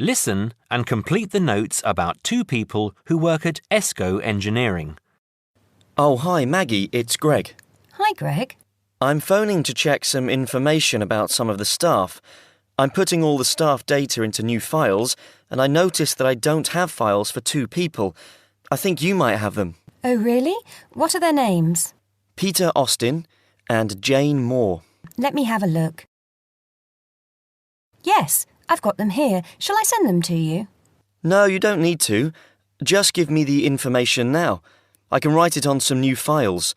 Listen and complete the notes about two people who work at ESCO Engineering. Oh, hi, Maggie, it's Greg. Hi, Greg. I'm phoning to check some information about some of the staff. I'm putting all the staff data into new files, and I noticed that I don't have files for two people. I think you might have them. Oh, really? What are their names? Peter Austin and Jane Moore. Let me have a look. Yes, I've got them here. Shall I send them to you? No, you don't need to. Just give me the information now. I can write it on some new files.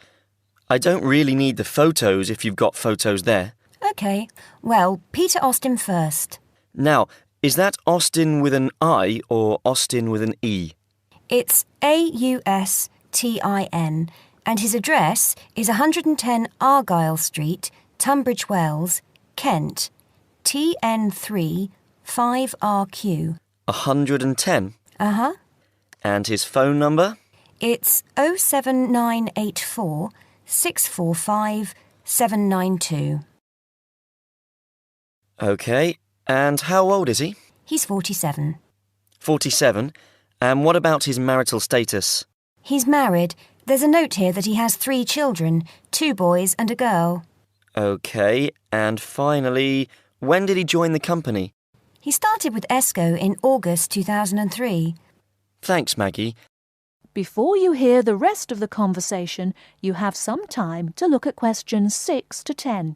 I don't really need the photos if you've got photos there. OK. Well, Peter Austin first. Now, is that Austin with an I or Austin with an E? It's Austin, and his address is 110 Argyle Street, Tunbridge Wells, Kent, TN3 5RQ. 110? Uh-huh. And his phone number? It's 07984 645 792. OK. And how old is he? He's 47. 47. And what about his marital status? He's married. There's a note here that he has 3 children, 2 boys and a girl. OK. And finally, when did he join the company? He started with ESCO in August 2003. Thanks, Maggie. Before you hear the rest of the conversation, you have some time to look at questions 6 to 10.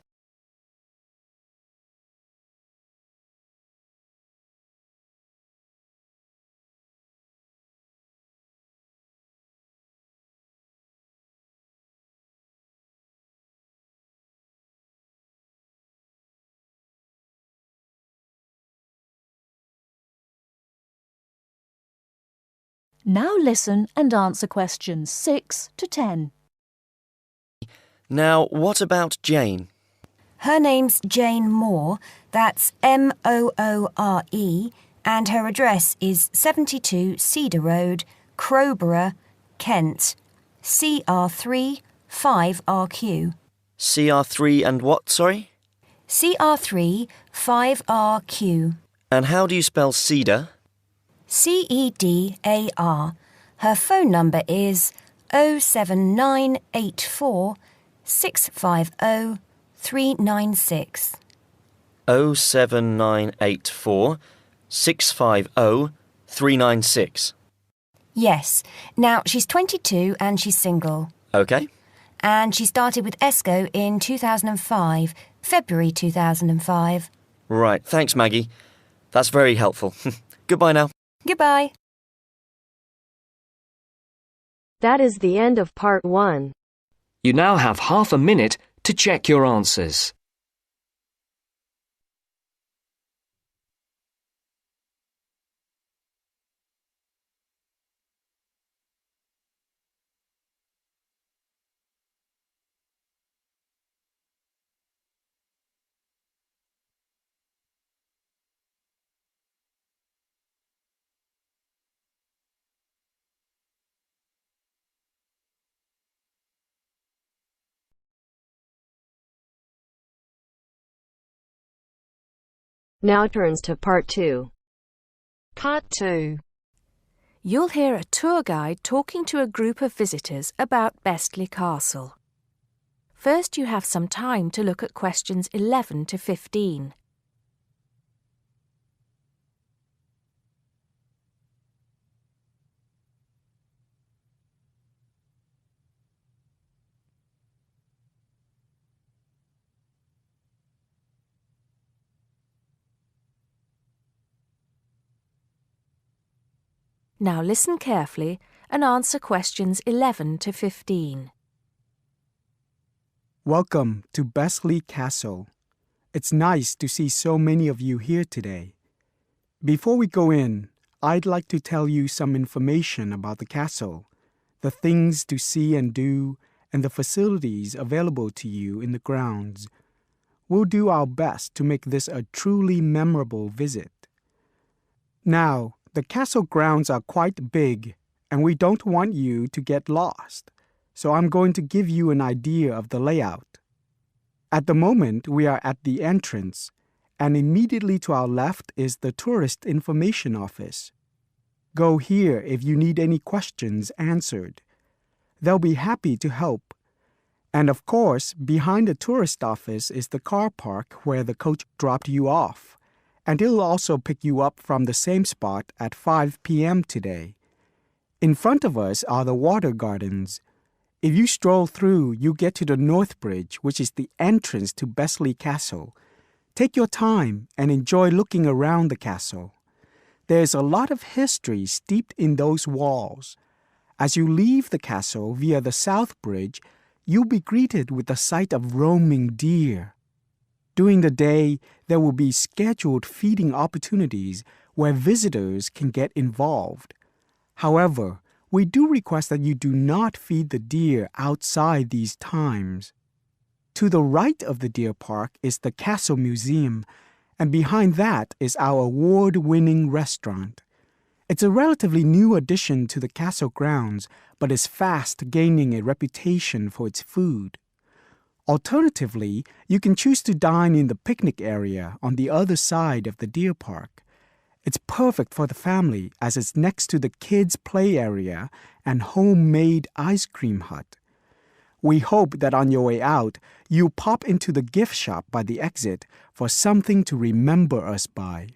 Now listen and answer questions 6 to 10. Now, what about Jane? Her name's Jane Moore, that's Moore, and her address is 72 Cedar Road, Crowborough, Kent, CR3 5RQ. CR3 and what, sorry? CR3 5RQ. And how do you spell cedar? CEDAR. Her phone number is 07984 650 396. 07984 650 396. Yes. Now, she's 22 and she's single. OK. And she started with ESCO in 2005, February 2005. Right, thanks, Maggie. That's very helpful. Goodbye now. Goodbye. That is the end of part 1. You now have half a minute to check your answers. Now turns to part 2. Part 2. You'll hear a tour guide talking to a group of visitors about Bestley Castle. First, you have some time to look at questions 11 to 15. Now listen carefully and answer questions 11 to 15. Welcome to Bestley Castle. It's nice to see so many of you here today. Before we go in, I'd like to tell you some information about the castle, the things to see and do, and the facilities available to you in the grounds. We'll do our best to make this a truly memorable visit. Now, the castle grounds are quite big, and we don't want you to get lost, so I'm going to give you an idea of the layout. At the moment, we are at the entrance, and immediately to our left is the Tourist Information Office. Go here if you need any questions answered. They'll be happy to help. And of course, behind the tourist office is the car park where the coach dropped you off. And it'll also pick you up from the same spot at 5 p.m. today. In front of us are the water gardens. If you stroll through, you get to the North Bridge, which is the entrance to Bestley Castle. Take your time and enjoy looking around the castle. There's a lot of history steeped in those walls. As you leave the castle via the South Bridge, you'll be greeted with the sight of roaming deer. During the day, there will be scheduled feeding opportunities where visitors can get involved. However, we do request that you do not feed the deer outside these times. To the right of the deer park is the Castle Museum, and behind that is our award-winning restaurant. It's a relatively new addition to the castle grounds, but is fast gaining a reputation for its food. Alternatively, you can choose to dine in the picnic area on the other side of the deer park. It's perfect for the family as it's next to the kids' play area and homemade ice cream hut. We hope that on your way out, you pop into the gift shop by the exit for something to remember us by.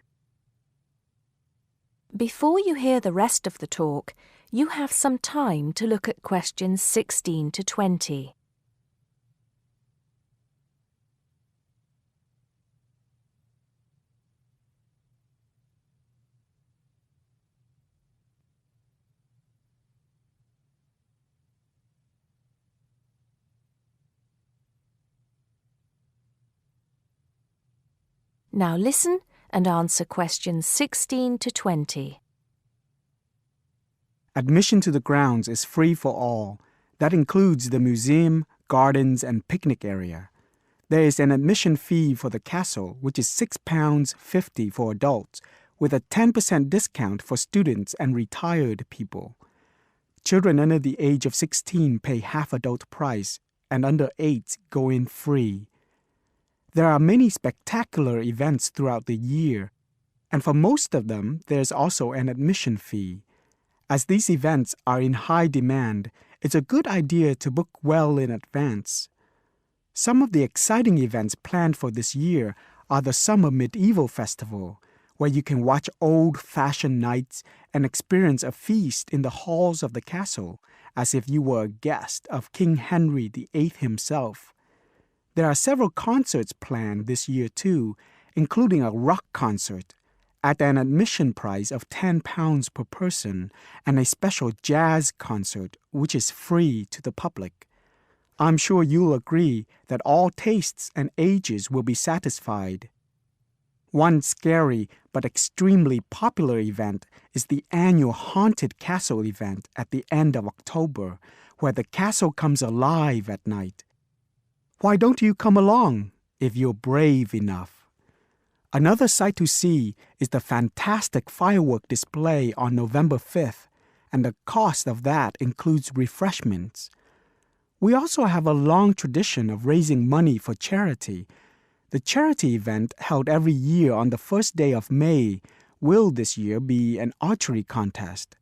Before you hear the rest of the talk, you have some time to look at questions 16 to 20. Now listen and answer questions 16 to 20. Admission to the grounds is free for all. That includes the museum, gardens, and picnic area. There is an admission fee for the castle, which is £6.50 for adults, with a 10% discount for students and retired people. Children under the age of 16 pay half adult price, and under 8 go in free. There are many spectacular events throughout the year, and for most of them, there's also an admission fee. As these events are in high demand, it's a good idea to book well in advance. Some of the exciting events planned for this year are the Summer Medieval Festival, where you can watch old-fashioned knights and experience a feast in the halls of the castle, as if you were a guest of King Henry VIII himself. There are several concerts planned this year too, including a rock concert at an admission price of £10 per person and a special jazz concert which is free to the public. I'm sure you'll agree that all tastes and ages will be satisfied. One scary but extremely popular event is the annual Haunted Castle event at the end of October, where the castle comes alive at night. Why don't you come along if you're brave enough? Another sight to see is the fantastic firework display on November 5th, and the cost of that includes refreshments. We also have a long tradition of raising money for charity. The charity event held every year on the first day of May will this year be an archery contest.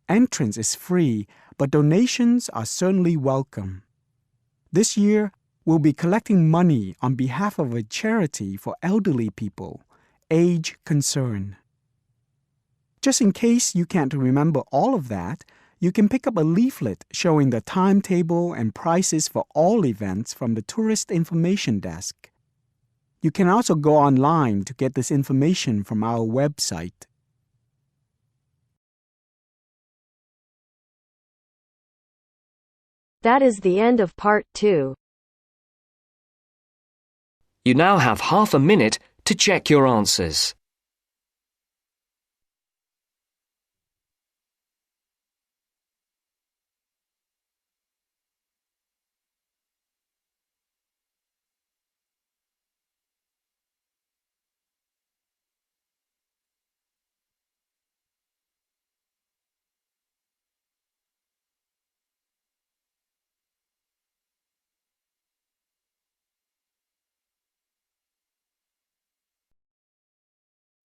Entrance is free, but donations are certainly welcome. This year, we'll be collecting money on behalf of a charity for elderly people, Age Concern. Just in case you can't remember all of that, you can pick up a leaflet showing the timetable and prices for all events from the Tourist Information Desk. You can also go online to get this information from our website. That is the end of part 2. You now have half a minute to check your answers.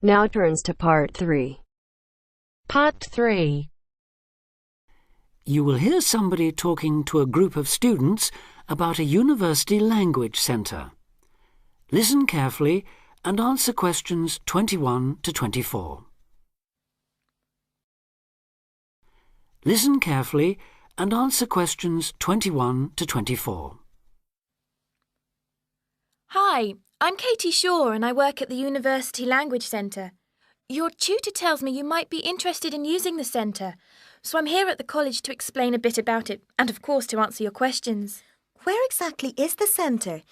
Now turns to Part 3. Part 3. You will hear somebody talking to a group of students about a university language centre. Listen carefully and answer questions 21 to 24. Listen carefully and answer questions 21 to 24. Hi, I'm Katie Shaw and I work at the University Language Centre. Your tutor tells me you might be interested in using the centre, so I'm here at the college to explain a bit about it and, of course, to answer your questions. Where exactly is the centre?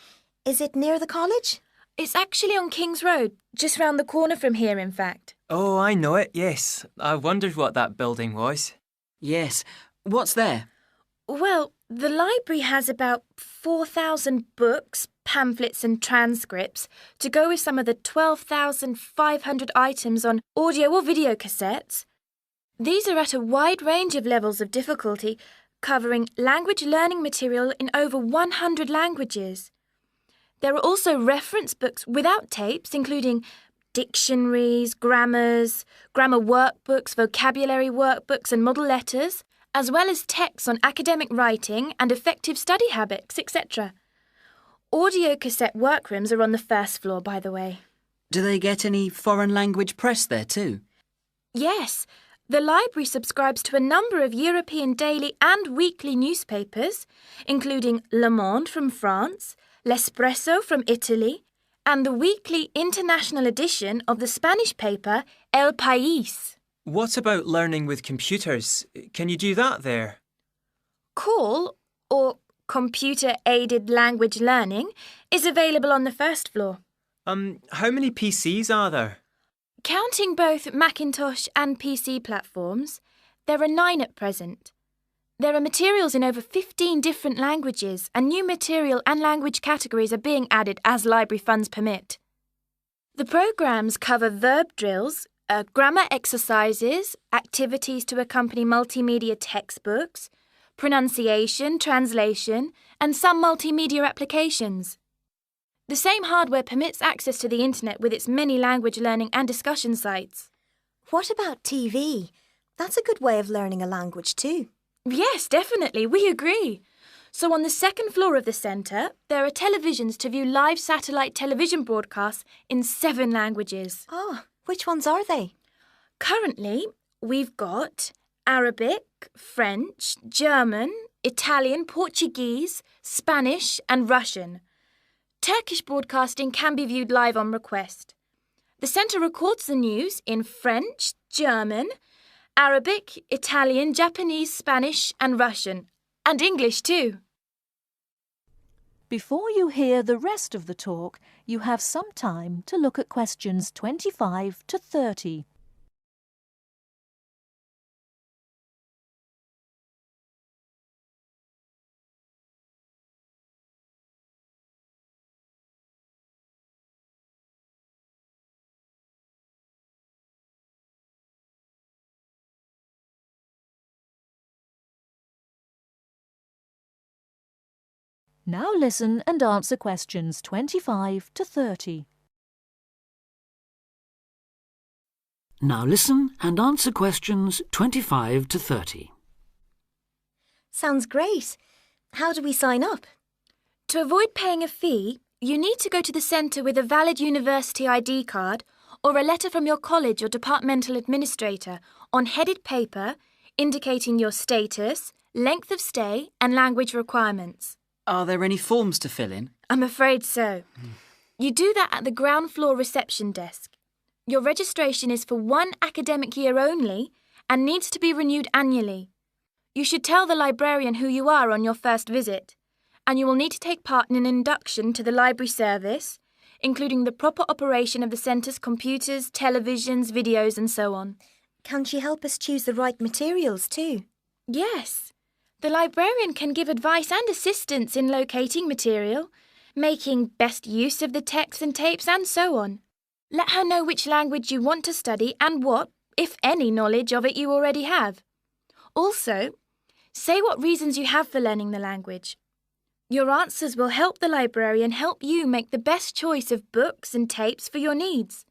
Is it near the college? It's actually on King's Road, just round the corner from here, in fact. Oh, I know it, yes. I wondered what that building was. Yes. What's there? Well, the library has about 4,000 books, pamphlets and transcripts to go with some of the 12,500 items on audio or video cassettes. These are at a wide range of levels of difficulty, covering language learning material in over 100 languages. There are also reference books without tapes, including dictionaries, grammar workbooks, vocabulary workbooks and model letters, as well as texts on academic writing and effective study habits, etc. Audio cassette workrooms are on the first floor, by the way. Do they get any foreign language press there too? Yes. The library subscribes to a number of European daily and weekly newspapers, including Le Monde from France, L'Espresso from Italy, and the weekly international edition of the Spanish paper El País. What about learning with computers? Can you do that there? CALL, or Computer-Aided Language Learning, is available on the first floor. How many PCs are there? Counting both Macintosh and PC platforms, there are 9 at present. There are materials in over 15 different languages, and new material and language categories are being added as library funds permit. The programmes cover verb drills, grammar exercises, activities to accompany multimedia textbooks, pronunciation, translation, and some multimedia applications. The same hardware permits access to the internet with its many language learning and discussion sites. What about TV? That's a good way of learning a language too. Yes, definitely, we agree. So on the second floor of the centre, there are televisions to view live satellite television broadcasts in 7 languages. Oh, which ones are they? Currently, we've got Arabic, French, German, Italian, Portuguese, Spanish and Russian. Turkish broadcasting can be viewed live on request. The centre records the news in French, German, Arabic, Italian, Japanese, Spanish and Russian. And English too. Before you hear the rest of the talk, you have some time to look at questions 25 to 30. Now listen and answer questions 25 to 30. Now listen and answer questions 25 to 30. Sounds great. How do we sign up? To avoid paying a fee, you need to go to the centre with a valid university ID card or a letter from your college or departmental administrator on headed paper indicating your status, length of stay and language requirements. Are there any forms to fill in? I'm afraid so. You do that at the ground floor reception desk. Your registration is for 1 academic year only and needs to be renewed annually. You should tell the librarian who you are on your first visit, and you will need to take part in an induction to the library service, including the proper operation of the centre's computers, televisions, videos and so on. Can she help us choose the right materials too? Yes. The librarian can give advice and assistance in locating material, making best use of the texts and tapes and so on. Let her know which language you want to study and what, if any, knowledge of it you already have. Also, say what reasons you have for learning the language. Your answers will help the librarian help you make the best choice of books and tapes for your needs.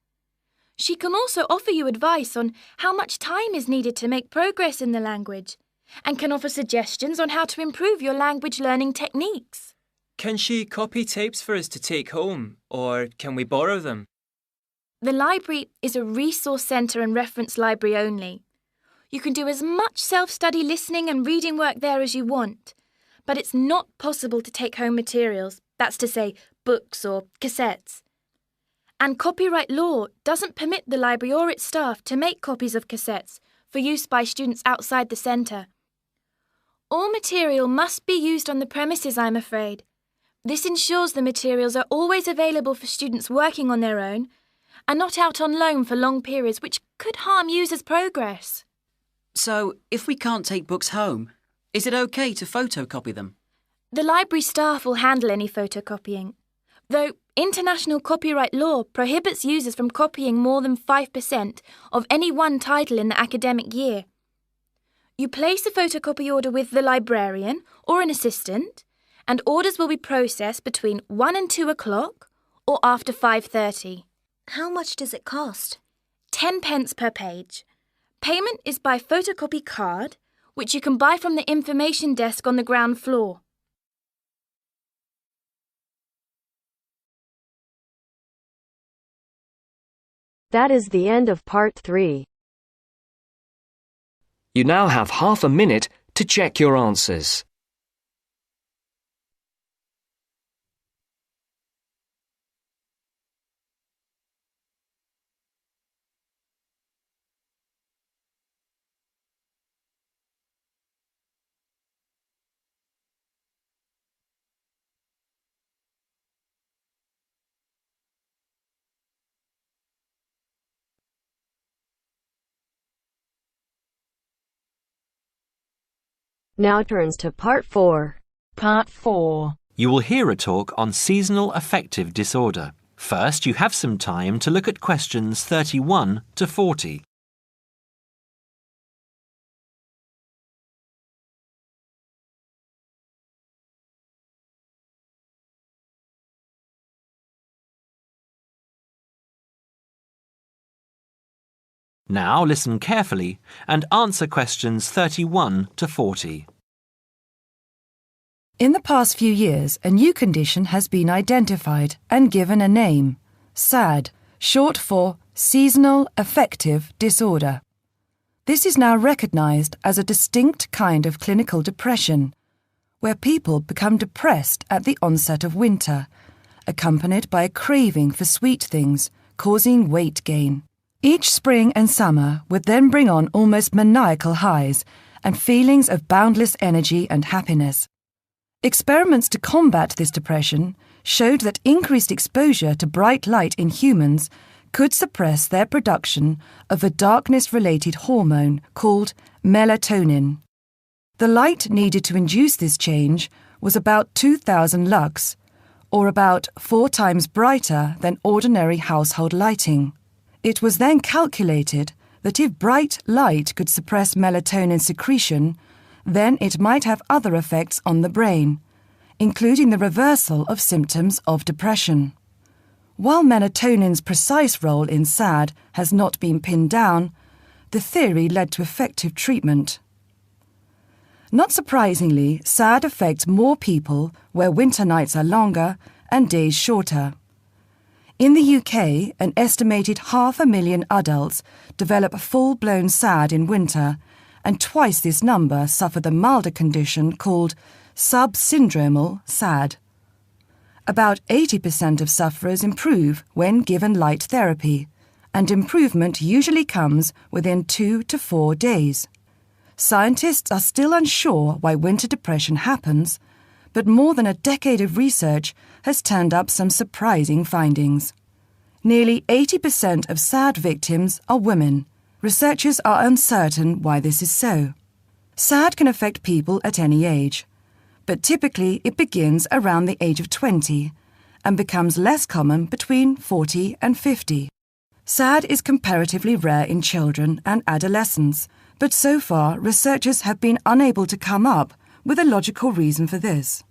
She can also offer you advice on how much time is needed to make progress in the language, and can offer suggestions on how to improve your language learning techniques. Can she copy tapes for us to take home, or can we borrow them? The library is a resource centre and reference library only. You can do as much self-study listening and reading work there as you want, but it's not possible to take home materials, that's to say, books or cassettes. And copyright law doesn't permit the library or its staff to make copies of cassettes for use by students outside the centre. All material must be used on the premises, I'm afraid. This ensures the materials are always available for students working on their own and not out on loan for long periods, which could harm users' progress. So, if we can't take books home, is it okay to photocopy them? The library staff will handle any photocopying, though international copyright law prohibits users from copying more than 5% of any one title in the academic year. You place a photocopy order with the librarian or an assistant, and orders will be processed between 1 and 2 o'clock or after 5:30. How much does it cost? 10 pence per page. Payment is by photocopy card, which you can buy from the information desk on the ground floor. That is the end of part 3. You now have half a minute to check your answers. Now turns to part 4. Part 4. You will hear a talk on seasonal affective disorder. First, you have some time to look at questions 31 to 40. Now listen carefully and answer questions 31 to 40. In the past few years, a new condition has been identified and given a name, SAD, short for Seasonal Affective Disorder. This is now recognized as a distinct kind of clinical depression, where people become depressed at the onset of winter, accompanied by a craving for sweet things, causing weight gain. Each spring and summer would then bring on almost maniacal highs and feelings of boundless energy and happiness. Experiments to combat this depression showed that increased exposure to bright light in humans could suppress their production of a darkness-related hormone called melatonin. The light needed to induce this change was about 2,000 lux, or about 4 times brighter than ordinary household lighting. It was then calculated that if bright light could suppress melatonin secretion, then it might have other effects on the brain, including the reversal of symptoms of depression. While melatonin's precise role in SAD has not been pinned down, the theory led to effective treatment. Not surprisingly, SAD affects more people where winter nights are longer and days shorter. In the UK, an estimated 500,000 adults develop full-blown SAD in winter, and twice this number suffer the milder condition called subsyndromal SAD. About 80% of sufferers improve when given light therapy, and improvement usually comes within 2 to 4 days. Scientists are still unsure why winter depression happens, but more than a decade of research has turned up some surprising findings. Nearly 80% of SAD victims are women. Researchers are uncertain why this is so. SAD can affect people at any age, but typically it begins around the age of 20 and becomes less common between 40 and 50. SAD is comparatively rare in children and adolescents, but so far researchers have been unable to come up with a logical reason for this.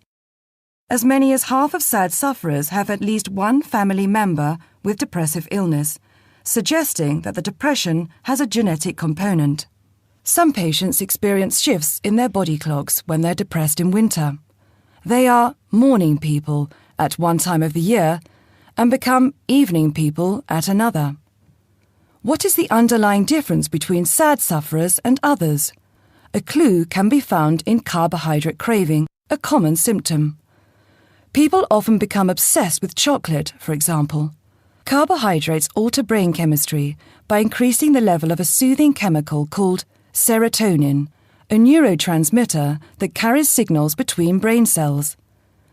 As many as half of SAD sufferers have at least one family member with depressive illness, suggesting that the depression has a genetic component. Some patients experience shifts in their body clocks when they're depressed in winter. They are morning people at one time of the year and become evening people at another. What is the underlying difference between SAD sufferers and others? A clue can be found in carbohydrate craving, a common symptom. People often become obsessed with chocolate, for example. Carbohydrates alter brain chemistry by increasing the level of a soothing chemical called serotonin, a neurotransmitter that carries signals between brain cells.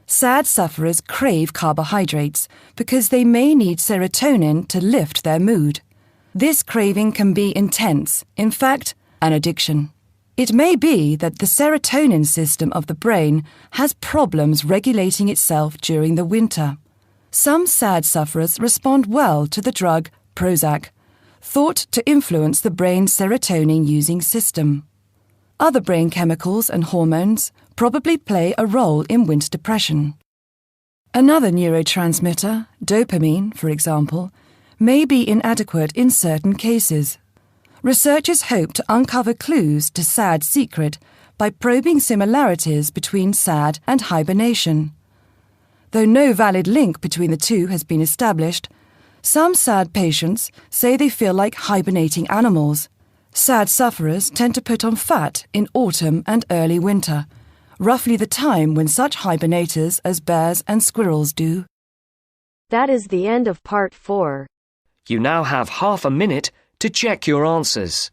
SAD sufferers crave carbohydrates because they may need serotonin to lift their mood. This craving can be intense, in fact, an addiction. It may be that the serotonin system of the brain has problems regulating itself during the winter. Some SAD sufferers respond well to the drug Prozac, thought to influence the brain's serotonin-using system. Other brain chemicals and hormones probably play a role in winter depression. Another neurotransmitter, dopamine, for example, may be inadequate in certain cases. Researchers hope to uncover clues to SAD's secret by probing similarities between SAD and hibernation. Though no valid link between the two has been established, some SAD patients say they feel like hibernating animals. SAD sufferers tend to put on fat in autumn and early winter, roughly the time when such hibernators as bears and squirrels do. That is the end of part 4. You now have half a minute to check your answers.